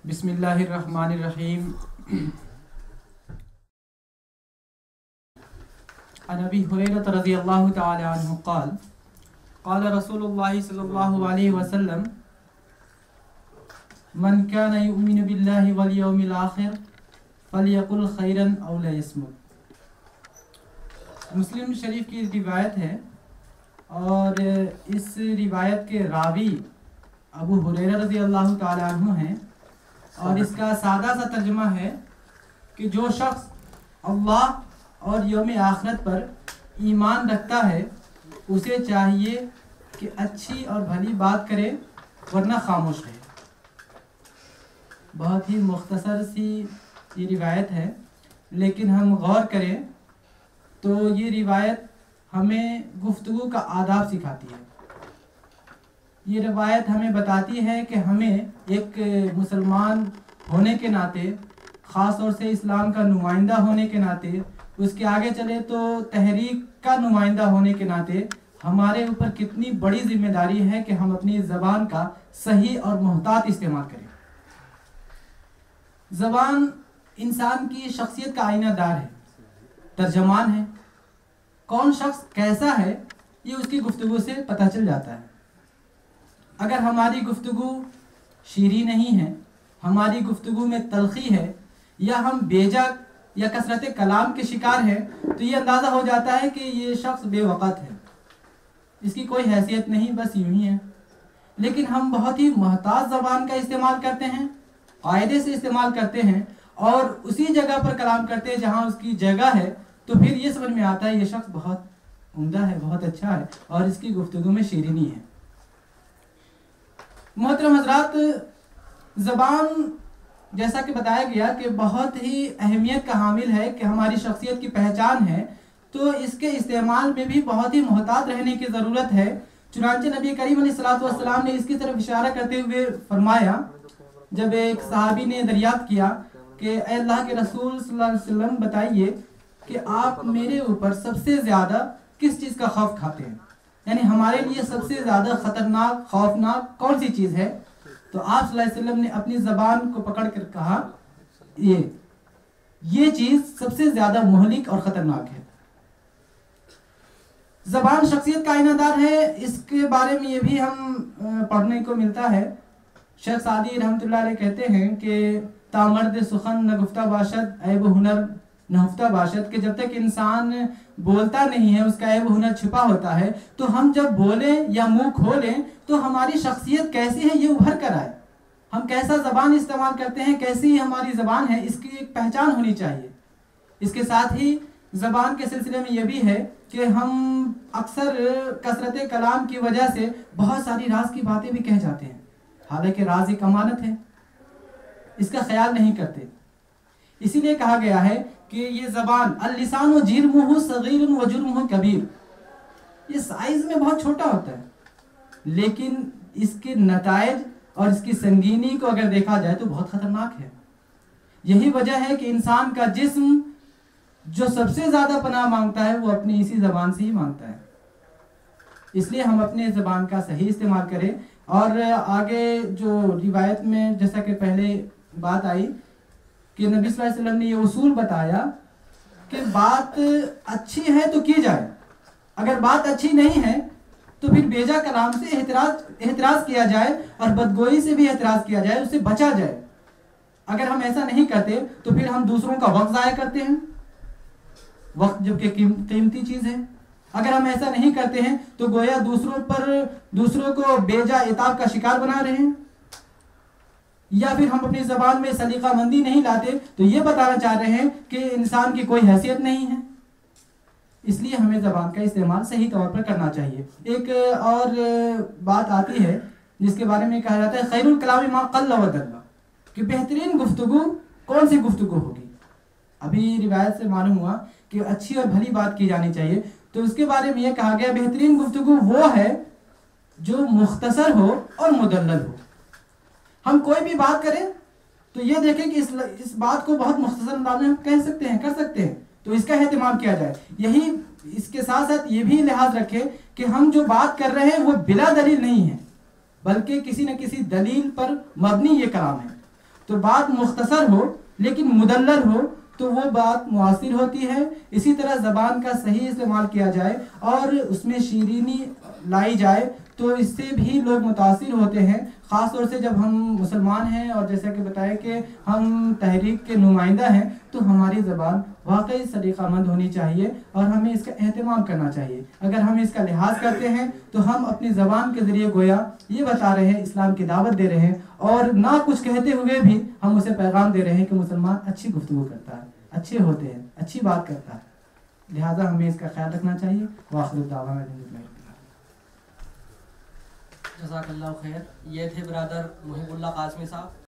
بسم اللہ الرحمن الرحیم. عن ابی ہریرہ رضی اللہ تعالی عنہ قال قال رسول اللہ صلی اللہ علیہ وسلم من كان يؤمن بالله واليوم الآخر فليقل خيرا أو ليصمت. مسلم شریف کی روایت ہے اور اس روایت کے راوی ابو ہریرہ رضی اللہ تعالی عنہ ہیں، اور اس کا سادہ سا ترجمہ ہے کہ جو شخص اللہ اور یوم آخرت پر ایمان رکھتا ہے اسے چاہیے کہ اچھی اور بھلی بات کرے ورنہ خاموش رہے. بہت ہی مختصر سی یہ روایت ہے، لیکن ہم غور کریں تو یہ روایت ہمیں گفتگو کا آداب سکھاتی ہے. یہ روایت ہمیں بتاتی ہے کہ ہمیں ایک مسلمان ہونے کے ناطے، خاص طور سے اسلام کا نمائندہ ہونے کے ناطے، اس کے آگے چلے تو تحریک کا نمائندہ ہونے کے ناطے ہمارے اوپر کتنی بڑی ذمہ داری ہے کہ ہم اپنی زبان کا صحیح اور محتاط استعمال کریں. زبان انسان کی شخصیت کا آئینہ دار ہے، ترجمان ہے. کون شخص کیسا ہے یہ اس کی گفتگو سے پتہ چل جاتا ہے. اگر ہماری گفتگو شیریں نہیں ہے، ہماری گفتگو میں تلخی ہے، یا ہم بیجا یا کثرت کلام کے شکار ہیں، تو یہ اندازہ ہو جاتا ہے کہ یہ شخص بے وقت ہے، اس کی کوئی حیثیت نہیں، بس یوں ہی ہے. لیکن ہم بہت ہی محتاط زبان کا استعمال کرتے ہیں، قاعدے سے استعمال کرتے ہیں، اور اسی جگہ پر کلام کرتے ہیں جہاں اس کی جگہ ہے، تو پھر یہ سمجھ میں آتا ہے یہ شخص بہت عمدہ ہے، بہت اچھا ہے، اور اس کی گفتگو میں شیرینی ہے. محترم حضرات، زبان جیسا کہ بتایا گیا کہ بہت ہی اہمیت کا حامل ہے، کہ ہماری شخصیت کی پہچان ہے، تو اس کے استعمال میں بھی بہت ہی محتاط رہنے کی ضرورت ہے. چنانچہ نبی کریم علیہ السلام نے اس کی طرف اشارہ کرتے ہوئے فرمایا، جب ایک صحابی نے دریافت کیا کہ اے اللہ کے رسول صلی اللہ علیہ وسلم بتائیے کہ آپ میرے اوپر سب سے زیادہ کس چیز کا خوف کھاتے ہیں، یعنی ہمارے لیے سب سے زیادہ خطرناک، خوفناک کون سی چیز ہے؟ تو آپ صلی اللہ علیہ وسلم نے اپنی زبان کو پکڑ کر کہا یہ چیز سب سے زیادہ مہلک اور خطرناک ہے. زبان شخصیت کا آئینہ دار ہے، اس کے بارے میں یہ بھی ہم پڑھنے کو ملتا ہے. شیخ سعدی رحمۃ اللہ علیہ کہتے ہیں کہ تامرد سخن نہ گفتہ باشد عیب و ہنر نہفتہ باشد، کہ جب تک انسان بولتا نہیں ہے اس کا عیب و ہنر چھپا ہوتا ہے. تو ہم جب بولیں یا منہ کھولیں تو ہماری شخصیت کیسی ہے یہ ابھر کر آئے. ہم کیسا زبان استعمال کرتے ہیں، کیسی ہماری زبان ہے، اس کی ایک پہچان ہونی چاہیے. اس کے ساتھ ہی زبان کے سلسلے میں یہ بھی ہے کہ ہم اکثر کثرت کلام کی وجہ سے بہت ساری راز کی باتیں بھی کہہ جاتے ہیں، حالانکہ راز ایک امانت ہے، اس کا خیال نہیں کرتے. اسی لیے کہا گیا ہے کہ یہ زبان اللسان و جرمہ صغیر و جرمہ کبیر، یہ سائز میں بہت چھوٹا ہوتا ہے، لیکن اس کے نتائج اور اس کی سنگینی کو اگر دیکھا جائے تو بہت خطرناک ہے. یہی وجہ ہے کہ انسان کا جسم جو سب سے زیادہ پناہ مانگتا ہے وہ اپنی اسی زبان سے ہی مانگتا ہے. اس لیے ہم اپنے زبان کا صحیح استعمال کریں. اور آگے جو روایت میں جیسا کہ پہلے بات آئی کہ نبی صلی اللہ علیہ وسلم نے یہ اصول بتایا کہ بات اچھی ہے تو کی جائے، اگر بات اچھی نہیں ہے تو پھر بیجا کلام سے احتراز کیا جائے، اور بدگوئی سے بھی احتراز کیا جائے، اس سے بچا جائے. اگر ہم ایسا نہیں کرتے تو پھر ہم دوسروں کا وقت ضائع کرتے ہیں، وقت جبکہ قیمتی چیز ہے. اگر ہم ایسا نہیں کرتے ہیں تو گویا دوسروں کو بیجا عتاب کا شکار بنا رہے ہیں. یا پھر ہم اپنی زبان میں سلیقہ مندی نہیں لاتے تو یہ بتانا چاہ رہے ہیں کہ انسان کی کوئی حیثیت نہیں ہے. اس لیے ہمیں زبان کا استعمال صحیح طور پر کرنا چاہیے. ایک اور بات آتی ہے جس کے بارے میں کہا جاتا ہے خیر الکلام ما قل و دل، کہ بہترین گفتگو کون سی گفتگو ہوگی. ابھی روایت سے معلوم ہوا کہ اچھی اور بھلی بات کی جانی چاہیے، تو اس کے بارے میں یہ کہا گیا بہترین گفتگو وہ ہے جو مختصر ہو اور مدلل ہو. ہم کوئی بھی بات کریں تو یہ دیکھیں کہ اس بات کو بہت مختصر انداز میں ہم کہہ سکتے ہیں، کر سکتے ہیں، تو اس کا اہتمام کیا جائے. یہی اس کے ساتھ ساتھ یہ بھی لحاظ رکھے کہ ہم جو بات کر رہے ہیں وہ بلا دلیل نہیں ہے، بلکہ کسی نہ کسی دلیل پر مبنی یہ کلام ہے. تو بات مختصر ہو لیکن مدلل ہو تو وہ بات مؤثر ہوتی ہے. اسی طرح زبان کا صحیح استعمال کیا جائے اور اس میں شیرینی لائی جائے تو اس سے بھی لوگ متاثر ہوتے ہیں. خاص طور سے جب ہم مسلمان ہیں اور جیسا کہ بتایا کہ ہم تحریک کے نمائندہ ہیں تو ہماری زبان واقعی سلیقہ مند ہونی چاہیے اور ہمیں اس کا اہتمام کرنا چاہیے. اگر ہم اس کا لحاظ کرتے ہیں تو ہم اپنی زبان کے ذریعے گویا یہ بتا رہے ہیں، اسلام کی دعوت دے رہے ہیں اور نہ کچھ کہتے ہوئے بھی ہم اسے پیغام دے رہے ہیں کہ مسلمان اچھی گفتگو کرتا ہے، اچھے ہوتے ہیں، اچھی بات کرتا ہے. لہٰذا ہمیں اس کا خیال رکھنا چاہیے. وآخر دعوانا جزاک اللہ خیر. یہ تھے برادر محب اللہ قاسمی صاحب.